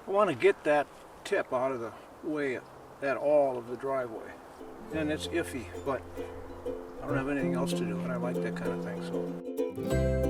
I want to get that tip out of the way at all of the driveway. And it's iffy, but I don't have anything else to do, and I like that kind of thing, so.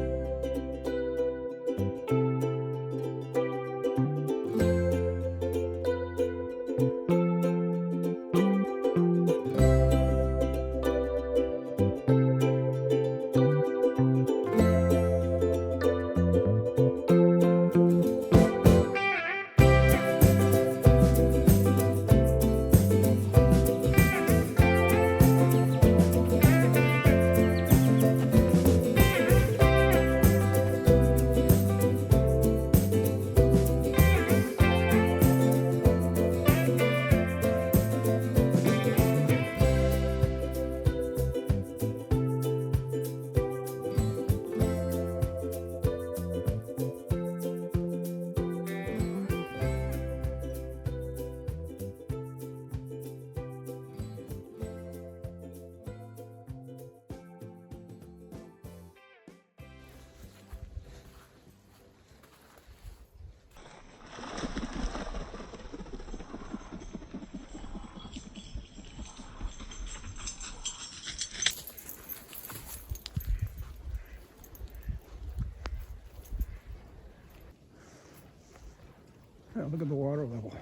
Yeah, look at the water level.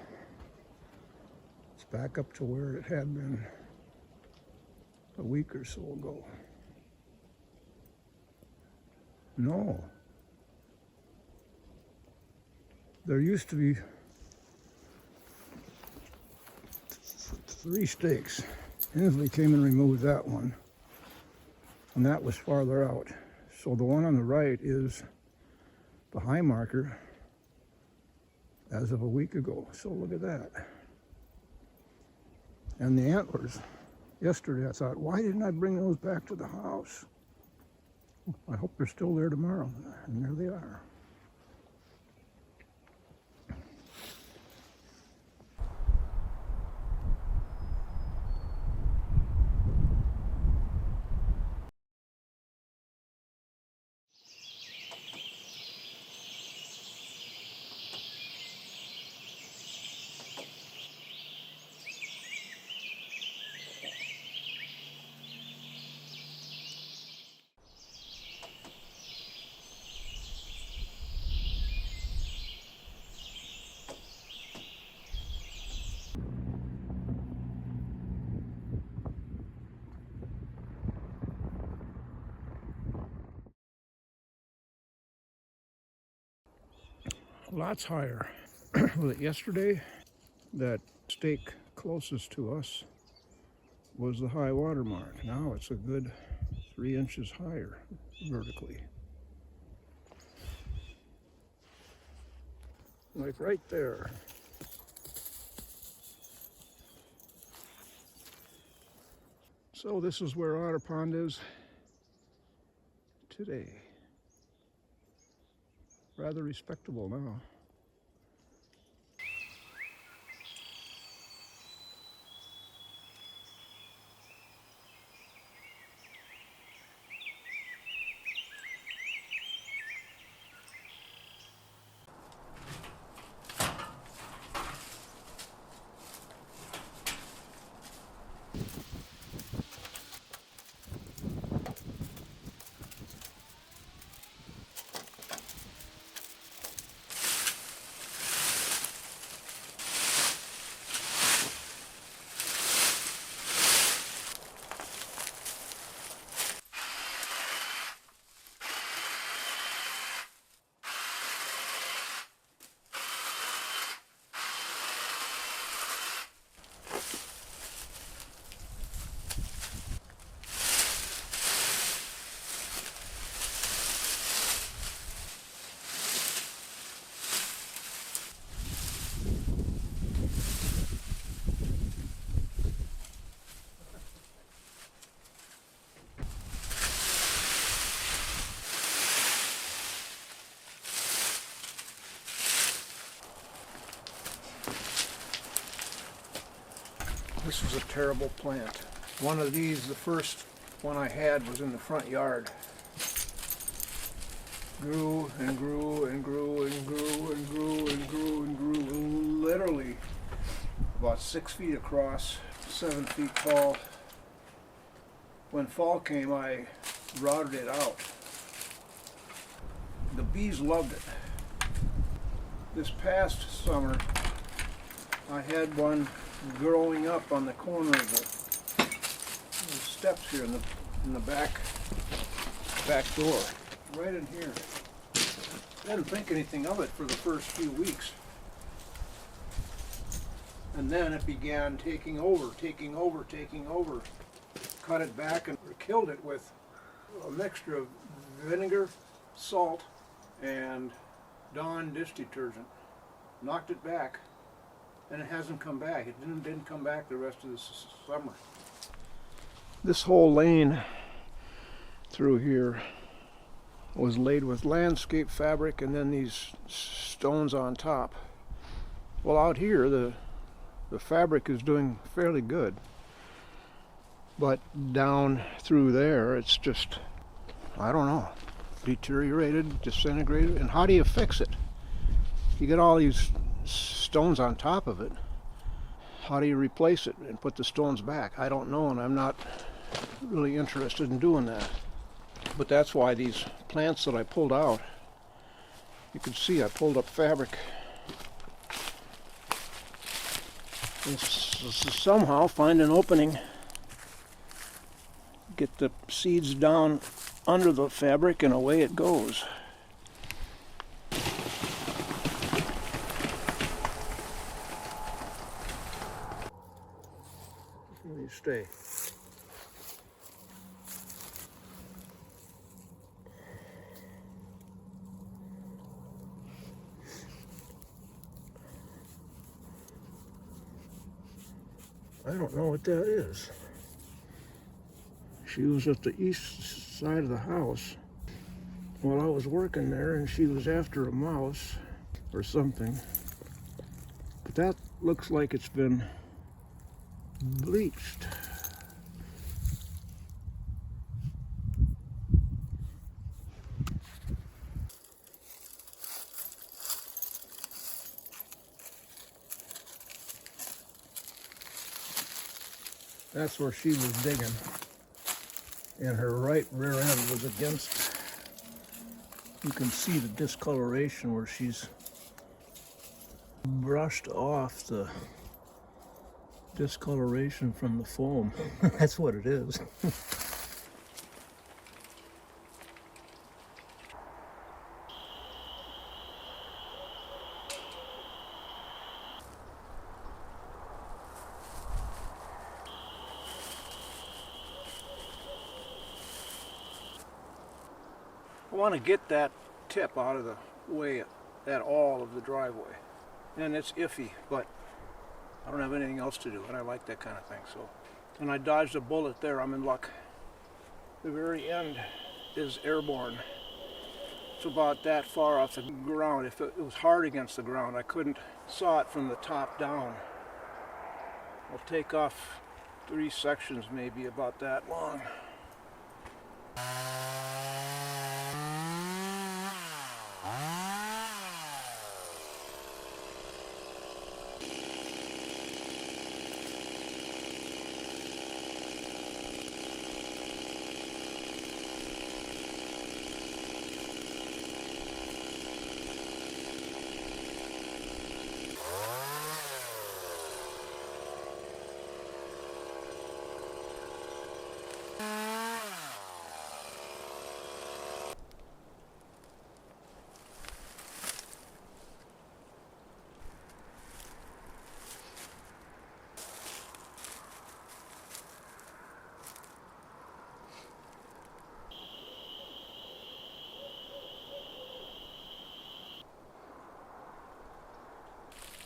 It's back up to where it had been a week or so ago. No. There used to be 3 stakes. Insley came and removed that one, and that was farther out. So the one on the right is the high marker as of a week ago. So look at that. And the antlers, yesterday I thought, why didn't I bring those back to the house? I hope they're still there tomorrow, and there they are. Lots higher. Yesterday, that stake closest to us was the high water mark. Now it's a good 3 inches higher vertically. Like right there. So this is where Otter Pond is today. Rather respectable now. This is a terrible plant. One of these, the first one I had, was in the front yard. Grew and grew and grew and grew and grew and grew and grew and about 6 feet across, 7 feet tall. When fall came, I routed it out. The bees loved it. This past summer, I had one growing up on the corner of the steps here in the back door, right in here. I didn't think anything of it for the first few weeks. And then it began taking over. Cut it back and killed it with a mixture of vinegar, salt, and Dawn dish detergent. Knocked it back, and it hasn't come back. It didn't come back the rest of the summer. This whole lane through here was laid with landscape fabric and then these stones on top. Well, out here the fabric is doing fairly good, but down through there it's just, I don't know, deteriorated, disintegrated. And how do you fix it? You get all these stones on top of it. How do you replace it and put the stones back? I don't know, and I'm not really interested in doing that. But that's why these plants that I pulled out, you can see I pulled up fabric. And somehow find an opening, get the seeds down under the fabric, and away it goes. Let me stay. I don't know what that is. She was at the east side of the house while I was working there, and she was after a mouse or something. But that looks like it's been bleached. That's where she was digging, and her right rear end was against. You can see the discoloration where she's brushed off the discoloration from the foam. That's what it is. I want to get that tip out of the way at all of the driveway, and it's iffy, but I don't have anything else to do, and I like that kind of thing. So, and I dodged a bullet there. I'm in luck. The very end is Airborne. It's about that far off the ground. If it was hard against the ground, I couldn't saw it from the top down. I'll take off 3 sections, maybe about that long.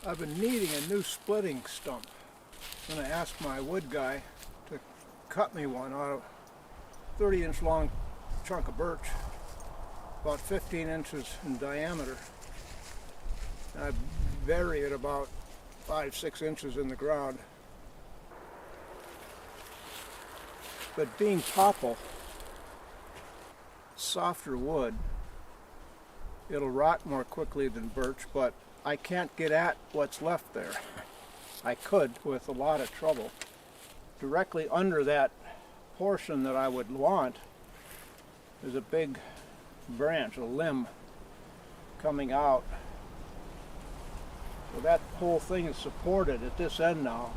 I've been needing a new splitting stump, and I asked my wood guy to cut me one out of a 30-inch long chunk of birch, about 15 inches in diameter. And I bury it about 5-6 inches in the ground. But being poplar, softer wood, it'll rot more quickly than birch, but I can't get at what's left there. I could with a lot of trouble. Directly under that portion that I would want is a big branch, a limb coming out. So that whole thing is supported at this end now.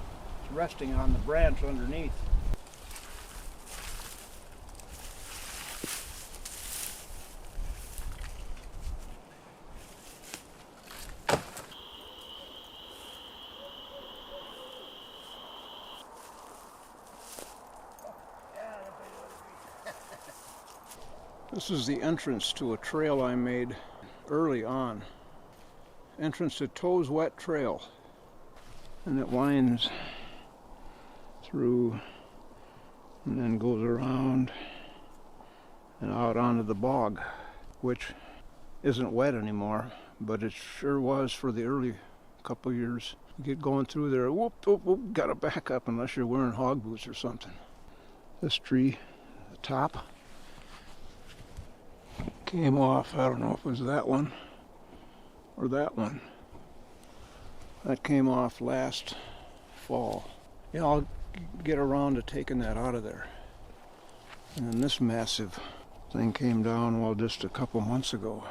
It's resting on the branch underneath. This is the entrance to a trail I made early on. Entrance to Toes Wet Trail. And it winds through and then goes around and out onto the bog, which isn't wet anymore, but it sure was for the early couple years. You get going through there, whoop, whoop, whoop, gotta back up unless you're wearing hog boots or something. This tree, the top, came off. I don't know if it was that one or that one. That came off last fall. Yeah, I'll get around to taking that out of there. And then this massive thing came down, well, just a couple months ago.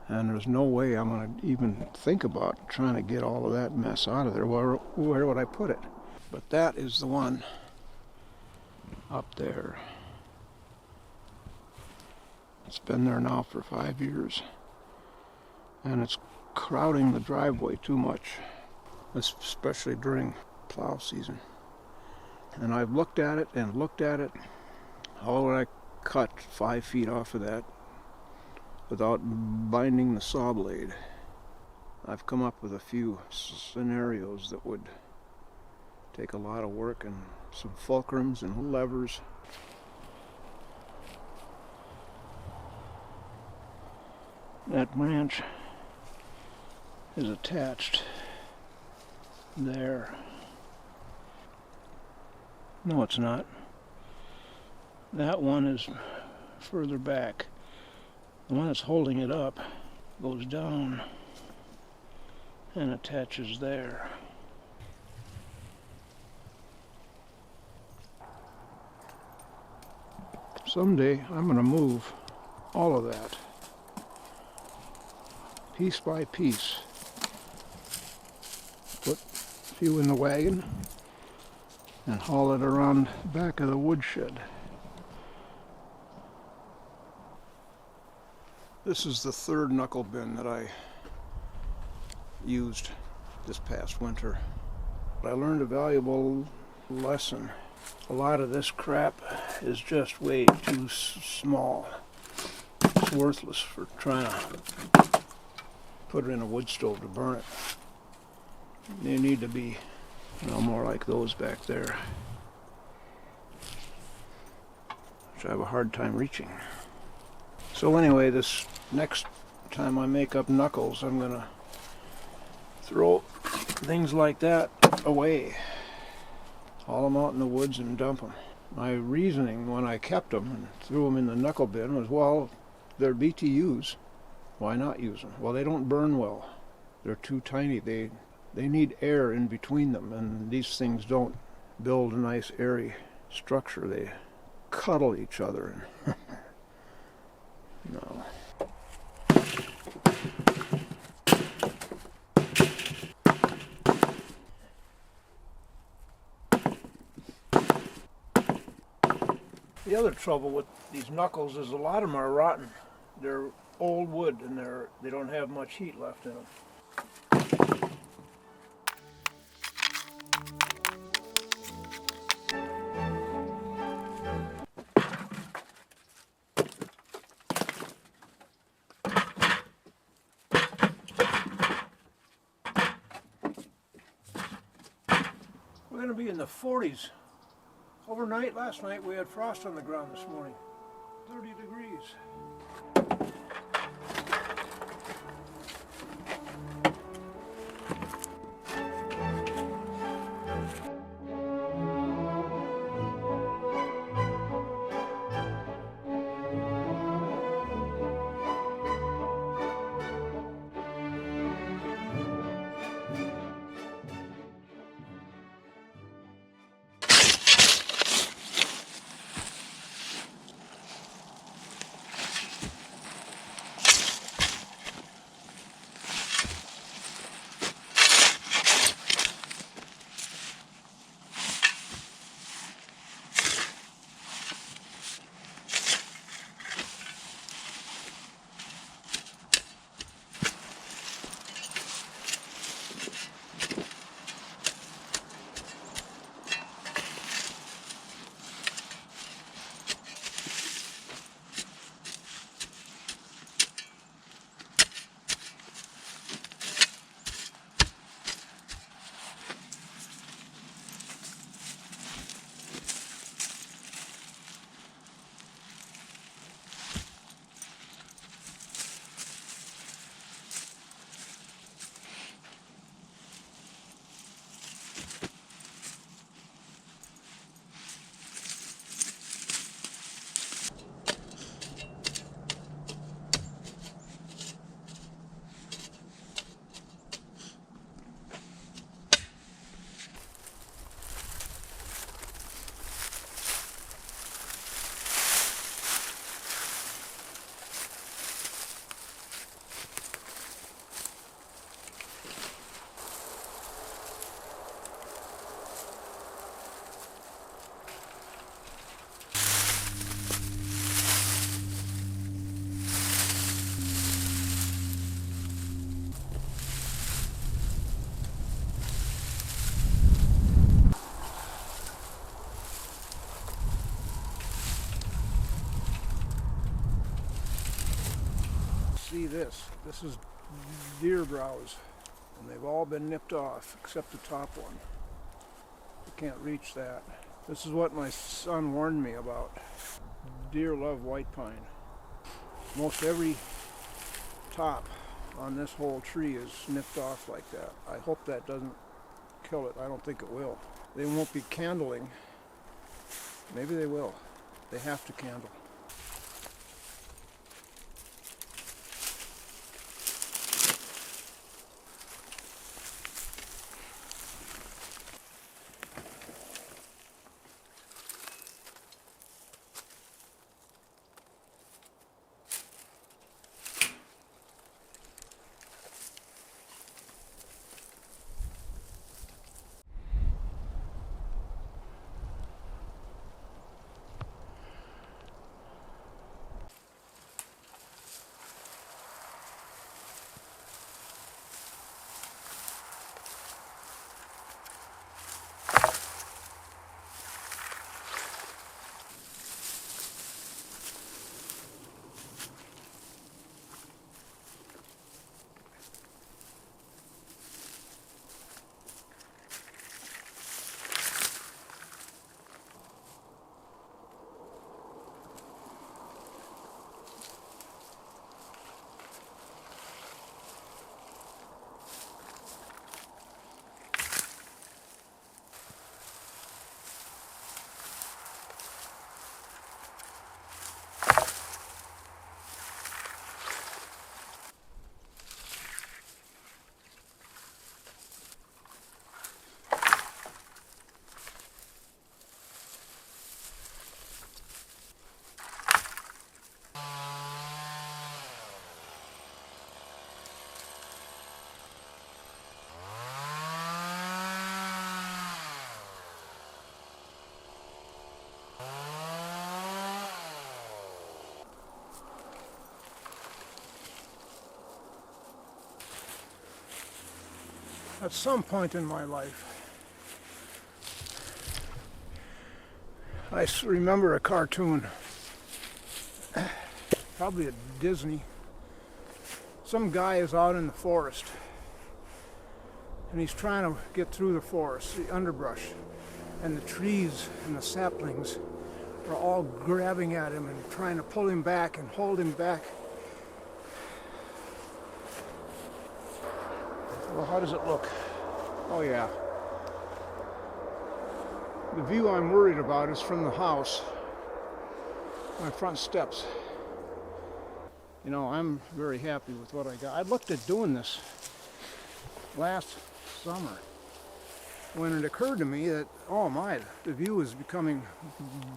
And there's no way I'm going to even think about trying to get all of that mess out of there. Where would I put it? But that is the one up there. It's been there now for 5 years. And it's crowding the driveway too much, especially during plow season. And I've looked at it and looked at it. How would I cut 5 feet off of that without binding the saw blade? I've come up with a few scenarios that would take a lot of work and some fulcrums and levers. That branch is attached there. No, it's not. That one is further back. The one that's holding it up goes down and attaches there. Someday I'm going to move all of that, piece by piece. Put a few in the wagon and haul it around the back of the woodshed. This is the third knuckle bin that I used this past winter. I learned a valuable lesson. A lot of this crap is just way too small. It's worthless for trying to put it in a wood stove to burn it. They need to be, more like those back there, which I have a hard time reaching. So anyway, this next time I make up knuckles, I'm gonna throw things like that away. Haul them out in the woods and dump them. My reasoning when I kept them and threw them in the knuckle bin was, well, they're BTUs. Why not use them? Well, they don't burn well. They're too tiny. They need air in between them, and these things don't build a nice airy structure. They cuddle each other. No. The other trouble with these knuckles is a lot of them are rotten. They're old wood and they don't have much heat left in them. We're going to be in the 40s. Overnight, last night, we had frost on the ground this morning. 30 degrees. this. This is deer browse, and they've all been nipped off except the top one. You can't reach that. This is what my son warned me about. Deer love white pine. Most every top on this whole tree is nipped off like that. I hope that doesn't kill it. I don't think it will. They won't be candling. Maybe they will. They have to candle. At some point in my life, I remember a cartoon, probably a Disney. Some guy is out in the forest, and he's trying to get through the forest, the underbrush, and the trees and the saplings are all grabbing at him and trying to pull him back and hold him back. Well, how does it look? Oh yeah. The view I'm worried about is from the house, my front steps. You know, I'm very happy with what I got. I looked at doing this last summer when it occurred to me that, oh my, the view is becoming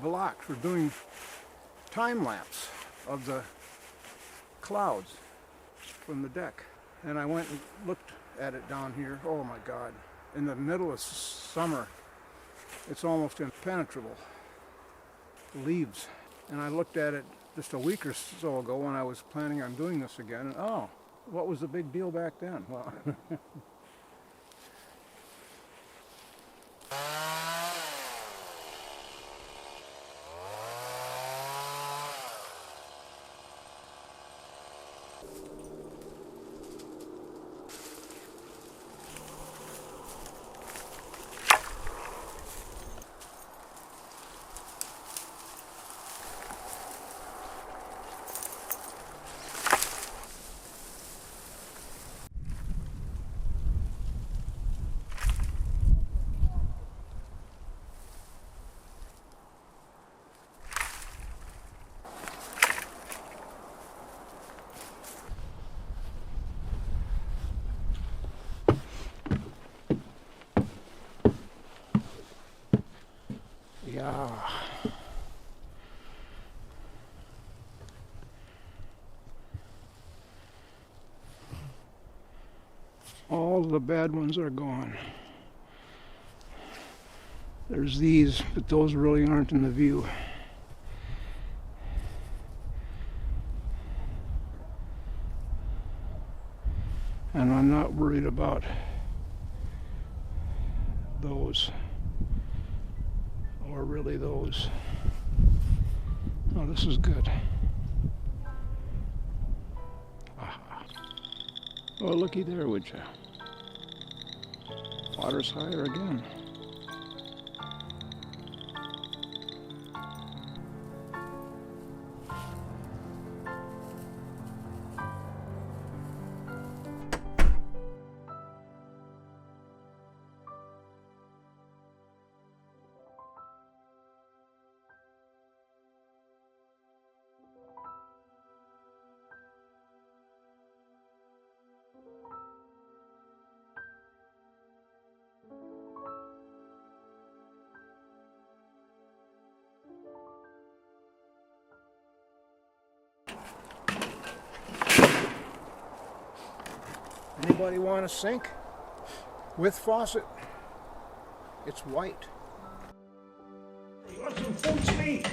blocked for doing time lapse of the clouds from the deck. And I went and looked at it down here. Oh my God. In the middle of summer, it's almost impenetrable. The leaves. And I looked at it just a week or so ago when I was planning on doing this again. And oh, what was the big deal back then? Well, yeah. All the bad ones are gone. There's these, but those really aren't in the view. And I'm not worried about those, or really those. Oh, this is good. Aha. Oh, looky there, would ya? Water's higher again. Anybody want a sink with faucet? It's white. You want some food, sweet?